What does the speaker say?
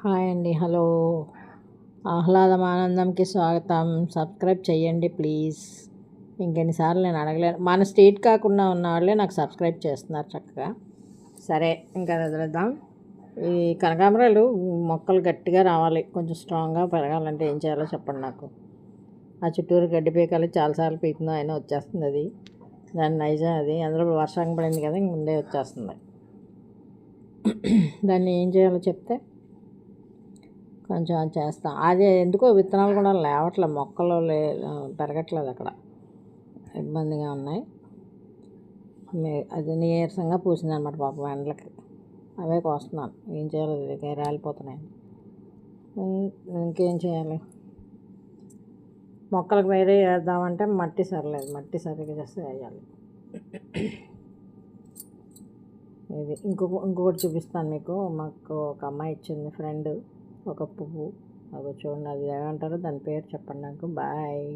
Hi అండి. Hello. ఆహ్లాదం ఆనందంకి స్వాగతం. సబ్స్క్రైబ్ చేయండి ప్లీజ్. ఇంకెన్నిసార్లు నేను అడగలేను. మన స్టేట్ కాకుండా ఉన్న వాళ్ళే నాకు సబ్స్క్రైబ్ చేస్తున్నారు చక్కగా. సరే ఇంకా వదిలేద్దాం. ఈ కనకాంబరాలు మొక్కలు గట్టిగా రావాలి, కొంచెం స్ట్రాంగ్గా పెరగాలంటే ఏం చేయాలో చెప్పండి నాకు. ఆ చుట్టూరు గడ్డి పీకాలి, చాలాసార్లు పీకినా అయినా వచ్చేస్తుంది అది. దాని నైజం అది. అందులో వర్షం పడింది కదా, ఇంక ముందే వచ్చేస్తుంది. దాన్ని ఏం చేయాలో చెప్తే కొంచెం అది చేస్తాం. అదే ఎందుకో విత్తనాలు కూడా లేవట్లేదు, మొక్కలు పెరగట్లేదు అక్కడ, ఇబ్బందిగా ఉన్నాయి. అది నీరసంగా పూసింది అనమాట పాపం ఎండలకి. అవే కోస్తున్నాను. ఏం చేయాలి, ఇది రాలిపోతున్నాయి. ఇంకేం చేయాలి, మొక్కలకు వేరే వేద్దామంటే మట్టి సరలేదు, మట్టి సరిగ్గా చేస్తే వేయాలి. ఇది ఇంకొకటి చూపిస్తాను మీకు. మాకు ఒక అమ్మాయి ఇచ్చింది ఫ్రెండ్, ఒక పువ్వు. అది చూడండి, అది ఏమంటారో దాని పేరు చెప్పండి నాకు. బాయ్.